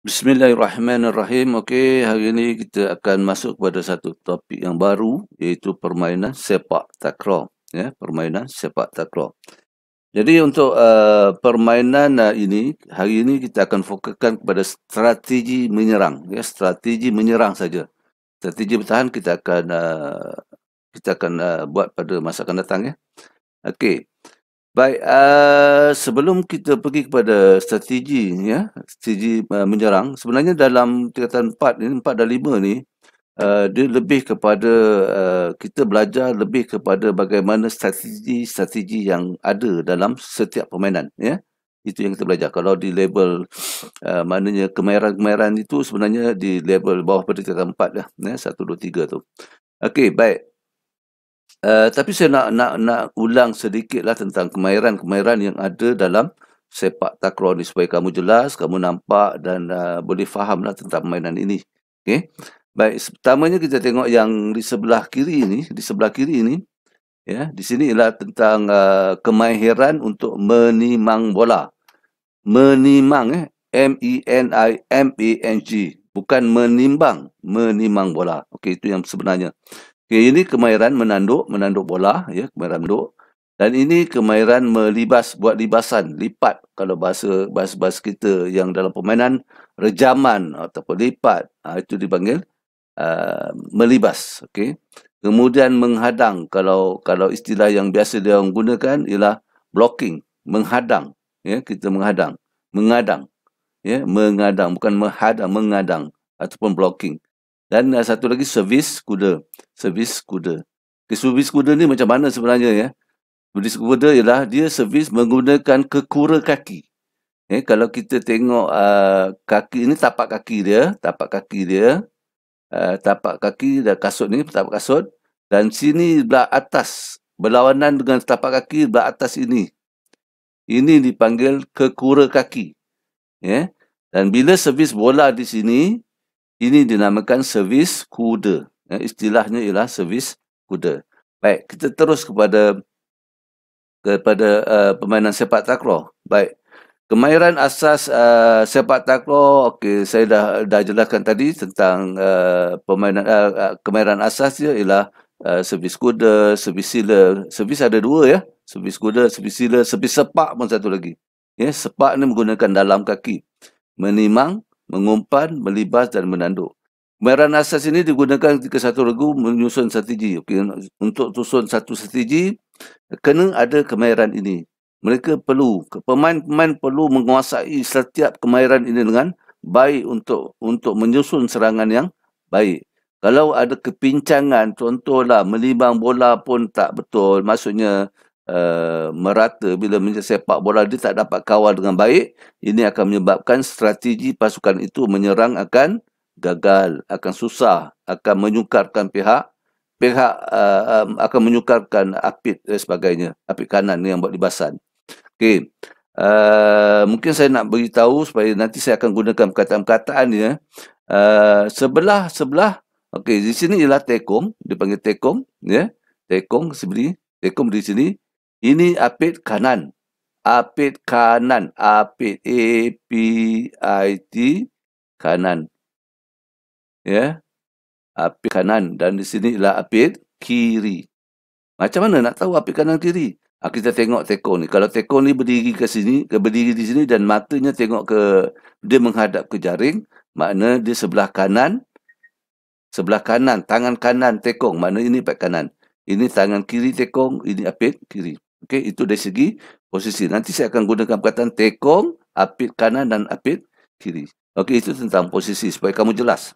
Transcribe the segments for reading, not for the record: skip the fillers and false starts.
Bismillahirrahmanirrahim. Okey, hari ini kita akan masuk kepada satu topik yang baru, iaitu permainan sepak takraw. Ya, permainan sepak takraw. Jadi untuk permainan ini, hari ini kita akan fokuskan kepada strategi menyerang. Ya, strategi menyerang saja. Strategi bertahan kita akan buat pada masa akan datang. Ya. Okey. Baik, sebelum kita pergi kepada strategi ya, strategi menyerang, sebenarnya dalam tingkatan 4 ni, 4 dan 5 ni, dia lebih kepada kita belajar lebih kepada bagaimana strategi-strategi yang ada dalam setiap permainan ya. Itu yang kita belajar. Kalau di level maknanya kemahiran-kemahiran itu sebenarnya di level bawah pada tingkatan 4 dah, ya, 1 2 3 tu. Okey, baik. Tapi saya nak ulang sedikitlah tentang kemahiran-kemahiran yang ada dalam sepak takraw ni supaya kamu jelas, kamu nampak dan boleh fahamlah tentang permainan ini. Okey. Baik, pertamanya kita tengok yang di sebelah kiri ini, ya. Di sini ialah tentang kemahiran untuk menimang bola. Menimang M-E-N-I-M-A-N-G, bukan menimang bola. Okey, itu yang sebenarnya. Okay, ini kemahiran menanduk bola, ya, kemahiran menanduk. Dan ini kemahiran buat libasan, lipat. Kalau bahasa kita yang dalam permainan, rejaman ataupun lipat, itu dipanggil melibas. Okay. Kemudian menghadang, kalau istilah yang biasa dia orang gunakan ialah blocking, menghadang. Ya, kita menghadang, mengadang. Ya, mengadang, bukan menghadang, mengadang ataupun blocking. Dan satu lagi servis kuda. Servis kuda. Servis kuda ni macam mana sebenarnya ya? Servis kuda ialah dia servis menggunakan kekura kaki. Kalau kita tengok kaki ini tapak kaki dia, tapak kaki dan kasut ni, tapak kasut, dan sini belah atas berlawanan dengan tapak kaki belah atas ini. Ini dipanggil kekura kaki. Ya. Dan bila servis bola di sini, ini dinamakan servis kuda. Istilahnya ialah servis kuda. Baik, kita terus kepada permainan sepak takraw. Baik. Kemahiran asas sepak takraw, okey, saya dah jelaskan tadi tentang permainan kemahiran asas dia ialah servis kuda, servis sila. Servis ada dua ya. Servis kuda, servis sila, servis sepak pun satu lagi. Ya, sepak ni menggunakan dalam kaki. Menimang, mengumpan, melibas dan menanduk. Kemahiran asas ini digunakan ketika satu regu menyusun strategi. Okey, untuk susun satu strategi, kena ada kemahiran ini. Mereka perlu, pemain-pemain perlu menguasai setiap kemahiran ini dengan baik untuk menyusun serangan yang baik. Kalau ada kepincangan, contohlah melibang bola pun tak betul, maksudnya merata bila sepak bola dia tak dapat kawal dengan baik, ini akan menyebabkan strategi pasukan itu menyerang akan gagal, akan susah, akan menyukarkan pihak akan menyukarkan apit dan sebagainya, apit kanan yang buat libasan. Okey. Mungkin saya nak beritahu supaya nanti saya akan gunakan perkataan-perkataan ni ya. Sebelah, okey, di sini ialah tekong, dipanggil tekong, ya. Tekong sebelah, tekong di sini. Ini apit kanan. Apit kanan, apit A-P-I-T, kanan. Ya. Apit kanan, dan di sini ialah apit kiri. Macam mana nak tahu apit kanan kiri? Kita tengok tekong ni. Kalau tekong ni berdiri di sini dan matanya tengok dia menghadap ke jaring, makna dia sebelah kanan, tangan kanan tekong, makna ini apit kanan. Ini tangan kiri tekong, ini apit kiri. Okey, itu dari segi posisi. Nanti saya akan gunakan perkataan tekong, apit kanan dan apit kiri. Okey, itu tentang posisi supaya kamu jelas.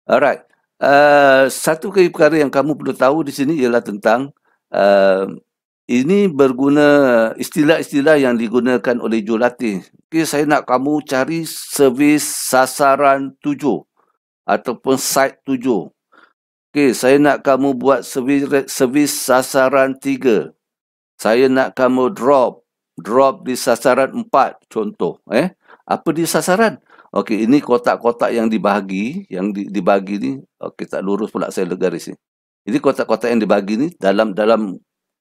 Alright. Satu perkara yang kamu perlu tahu di sini ialah tentang ini berguna istilah-istilah yang digunakan oleh jurulatih. Okay, saya nak kamu cari servis sasaran 7 ataupun site 7. Okay, saya nak kamu buat servis sasaran 3. Saya nak kamu drop di sasaran 4, contoh. Apa di sasaran? Okey, ini kotak-kotak yang dibahagi, dibagi ni. Okey, tak lurus pula saya garis ni. Ini kotak-kotak yang dibagi ni dalam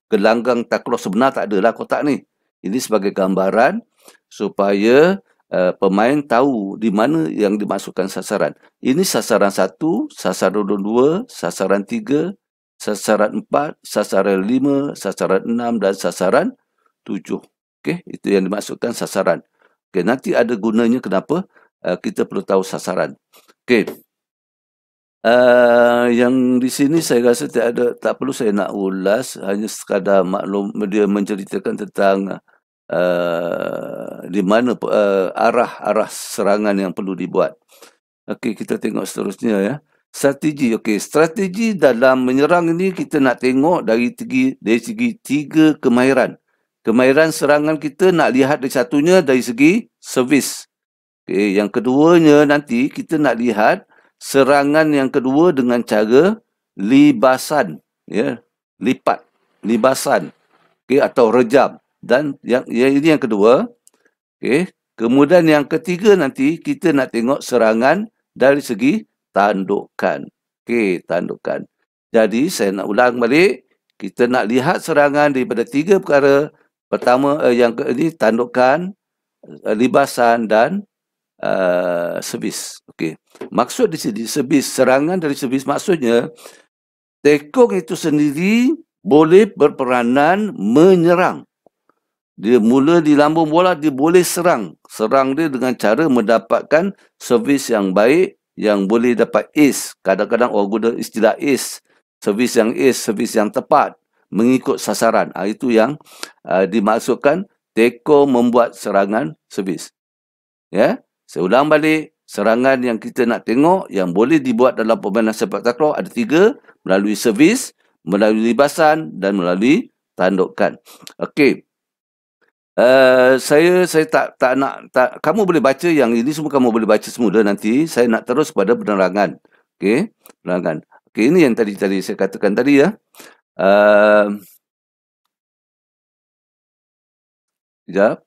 gelanggang takraw sebenar tak adalah kotak ni. Ini sebagai gambaran supaya pemain tahu di mana yang dimasukkan sasaran. Ini sasaran 1, sasaran 2, sasaran 3, sasaran 4, sasaran 5, sasaran 6 dan sasaran 7. Okey, itu yang dimasukkan sasaran. Okey, nanti ada gunanya kenapa kita perlu tahu sasaran. Okey. Yang di sini saya rasa tak perlu saya nak ulas, hanya sekadar maklum dia menceritakan tentang di mana arah serangan yang perlu dibuat. Okey, kita tengok seterusnya ya. Strategi. Okey, strategi dalam menyerang ini kita nak tengok dari segi 3 kemahiran. Kemahiran serangan kita nak lihat dari satunya dari segi servis. Okey, yang keduanya nanti kita nak lihat serangan yang kedua dengan cara libasan, ya, libasan, okey, atau rejam. Dan yang ini yang kedua. Okey, kemudian yang ketiga nanti kita nak tengok serangan dari segi tandukan. Okey, tandukan. Jadi saya nak ulang balik, kita nak lihat serangan daripada 3 perkara. Pertama yang ini tandukan, libasan dan servis. Okey. Maksud di sini servis, serangan dari servis maksudnya tekong itu sendiri boleh berperanan menyerang. Dia mula di lambung bola, dia boleh serang. Serang dia dengan cara mendapatkan servis yang baik, yang boleh dapat ace. Kadang-kadang orang guna istilah ace. Servis yang ace, servis yang tepat, mengikut sasaran. Itu yang dimaksudkan tekong membuat serangan servis. Ya, saya ulang balik. Serangan yang kita nak tengok yang boleh dibuat dalam permainan sepak takraw ada 3, melalui servis, melalui libasan dan melalui tandukan. Okey. Saya tak nak kamu boleh baca yang ini semua, kamu boleh baca semula nanti. Saya nak terus pada penerangan. Okey, penerangan. Okey, ini yang tadi saya katakan tadi ya. Sekejap.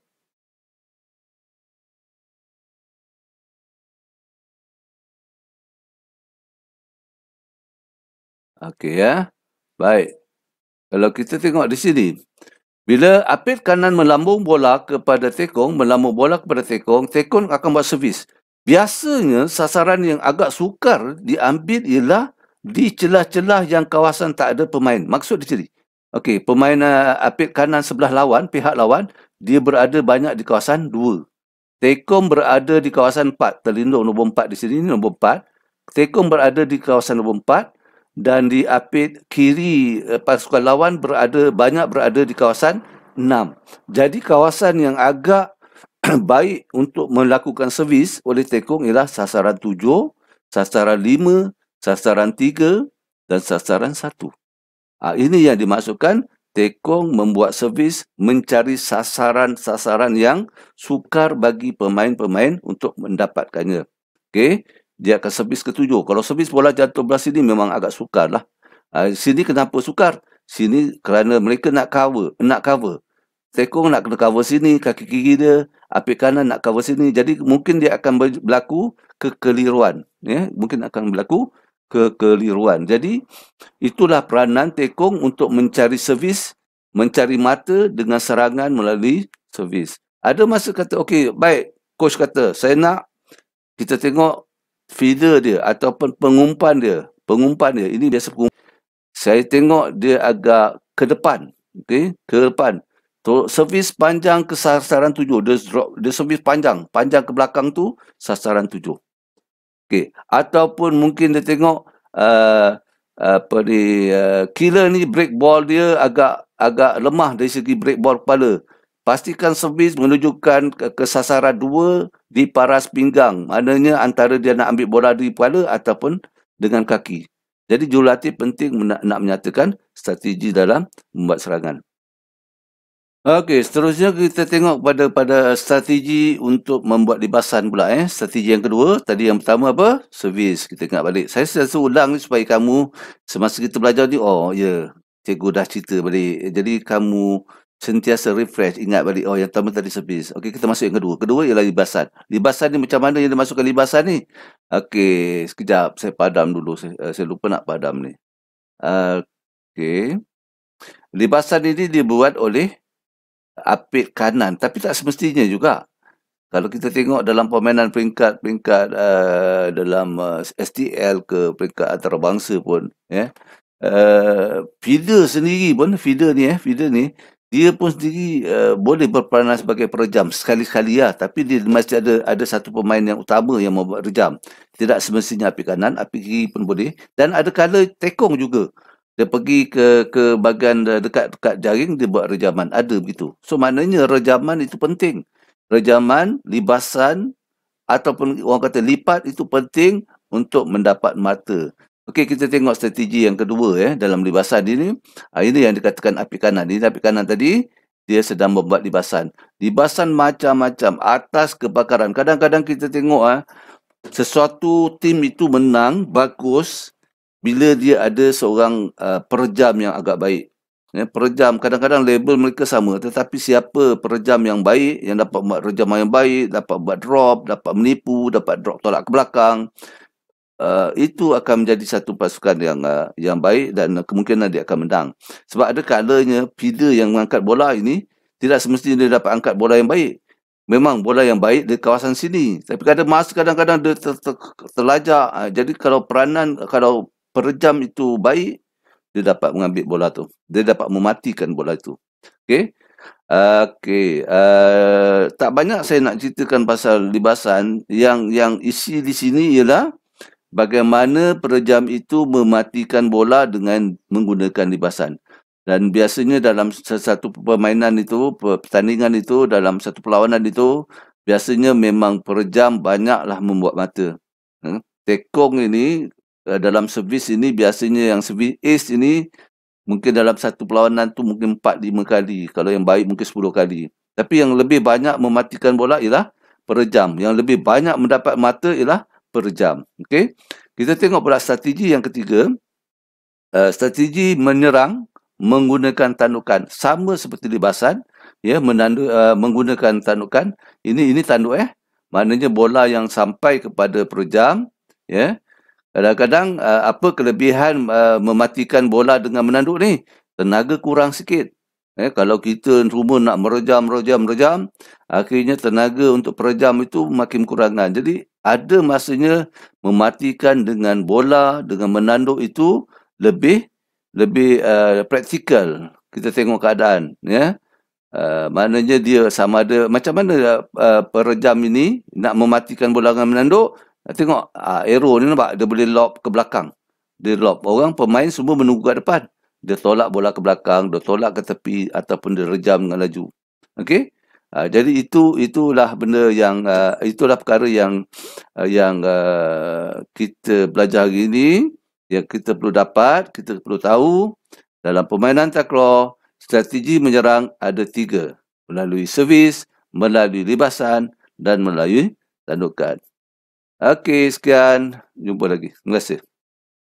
Okey ya. Baik. Kalau kita tengok di sini, bila apit kanan melambung bola kepada tekong, tekong akan buat servis. Biasanya sasaran yang agak sukar diambil ialah di celah-celah yang kawasan tak ada pemain. Maksud di sini. Okey, pemain apit kanan sebelah lawan, pihak lawan, dia berada banyak di kawasan 2. Tekong berada di kawasan 4. Terlindung nombor 4 di sini, nombor 4. Tekong berada di kawasan nombor 4. Dan di apit kiri pasukan lawan banyak berada di kawasan 6. Jadi kawasan yang agak baik untuk melakukan servis oleh tekong ialah sasaran 7, sasaran 5, sasaran 3 dan sasaran 1. Ini yang dimaksudkan tekong membuat servis, mencari sasaran-sasaran yang sukar bagi pemain-pemain untuk mendapatkannya. Okey, dia akan servis ke-7. Kalau servis bola jatuh belah sini memang agak sukar lah. Sini kenapa sukar? Sini kerana mereka nak cover. Tekong nak kena cover sini, kaki kiri dia, apit kanan nak cover sini. Jadi mungkin dia akan berlaku kekeliruan. Ya? Mungkin akan berlaku kekeliruan. Jadi itulah peranan tekong untuk mencari servis, mencari mata dengan serangan melalui servis. Ada masa kata, okey, baik, coach kata, saya nak kita tengok feeder dia ataupun pengumpan dia. Ini biasa pengumpan. Saya tengok dia agak ke depan. Okey, ke depan. Servis panjang ke sasaran 7. Dia servis panjang ke belakang tu sasaran 7. Okey, ataupun mungkin dia tengok killer ni break ball dia agak lemah dari segi break ball kepala. Pastikan servis menunjukkan ke sasaran 2 di paras pinggang. Maknanya antara dia nak ambil bola di kepala ataupun dengan kaki. Jadi jurulatih penting nak menyatakan strategi dalam membuat serangan. Okey, seterusnya kita tengok pada strategi untuk membuat libasan pula. Strategi yang kedua, tadi yang pertama apa? Servis. Kita ingat balik. Saya selalu ulang ni supaya kamu semasa kita belajar ni, cikgu dah cerita balik. Jadi kamu sentiasa refresh, ingat balik, yang pertama tadi servis. Okey, kita masuk yang kedua. Kedua ialah libasan. Libasan ni macam mana yang dimasukkan libasan ni? Okey, sekejap saya padam dulu. Saya lupa nak padam ni. Okey. Libasan ini dibuat oleh apit kanan, tapi tak semestinya juga. Kalau kita tengok dalam permainan peringkat-peringkat dalam STL ke peringkat antarabangsa pun, feeder ni dia pun sendiri boleh berperanan sebagai perejam sekali-sekali lah, tapi dia mesti ada satu pemain yang utama yang membuat rejam. Tidak semestinya api kanan, api kiri pun boleh, dan ada kala tekong juga. Dia pergi ke bahagian dekat jaring, dia buat rejaman, ada begitu. So maknanya rejaman itu penting. Rejaman, libasan ataupun orang kata lipat itu penting untuk mendapat mata. Okey, kita tengok strategi yang kedua dalam libasan ini. Ini yang dikatakan api kanan. Ini api kanan tadi, dia sedang membuat libasan. Libasan macam-macam atas kebakaran. Kadang-kadang kita tengok sesuatu tim itu menang bagus bila dia ada seorang perejam yang agak baik. Perejam, kadang-kadang label mereka sama, tetapi siapa perejam yang baik, yang dapat buat rejaman yang baik, dapat buat drop, dapat menipu, dapat drop tolak ke belakang, itu akan menjadi satu pasukan yang baik dan kemungkinan dia akan menang. Sebab ada kalanya feeder yang mengangkat bola ini tidak semestinya dia dapat angkat bola yang baik. Memang bola yang baik di kawasan sini, tapi kadang-kadang dia terlajak. Jadi kalau perejam itu baik, dia dapat mengambil bola tu. Dia dapat mematikan bola itu. Okey. Tak banyak saya nak ceritakan pasal libasan. Yang isi di sini ialah bagaimana perejam itu mematikan bola dengan menggunakan libasan. Dan biasanya dalam satu permainan itu, pertandingan itu, dalam satu perlawanan itu, biasanya memang perejam banyaklah membuat mata. Tekong ini, dalam servis ini, biasanya yang servis ace ini, mungkin dalam satu perlawanan tu mungkin 4-5 kali. Kalau yang baik mungkin 10 kali. Tapi yang lebih banyak mematikan bola ialah perejam. Yang lebih banyak mendapat mata ialah perejam. Okey. Kita tengok pula strategi yang ketiga. Strategi menyerang menggunakan tandukan. Sama seperti libasan, menggunakan tandukan. Ini tanduk Maknanya bola yang sampai kepada perejam, Kadang-kadang apa kelebihan mematikan bola dengan menanduk ni? Tenaga kurang sikit. Kalau kita semua nak merejam, akhirnya tenaga untuk perejam itu makin kurangan. Jadi ada masanya mematikan dengan bola, dengan menanduk itu lebih praktikal. Kita tengok keadaan, maknanya dia sama ada macam mana perejam ini nak mematikan bola dengan menanduk. Tengok arrow ni, nampak dia boleh lob ke belakang. Dia lob. Orang pemain semua menunggu kat depan. Dia tolak bola ke belakang, dia tolak ke tepi ataupun dia rejam dengan laju. Okey? Jadi itulah benda yang itulah perkara yang kita belajar hari ini, yang kita perlu dapat, kita perlu tahu dalam permainan takraw. Strategi menyerang ada 3. Melalui servis, melalui libasan dan melalui tandukan. Okey, sekian. Jumpa lagi. Terima kasih.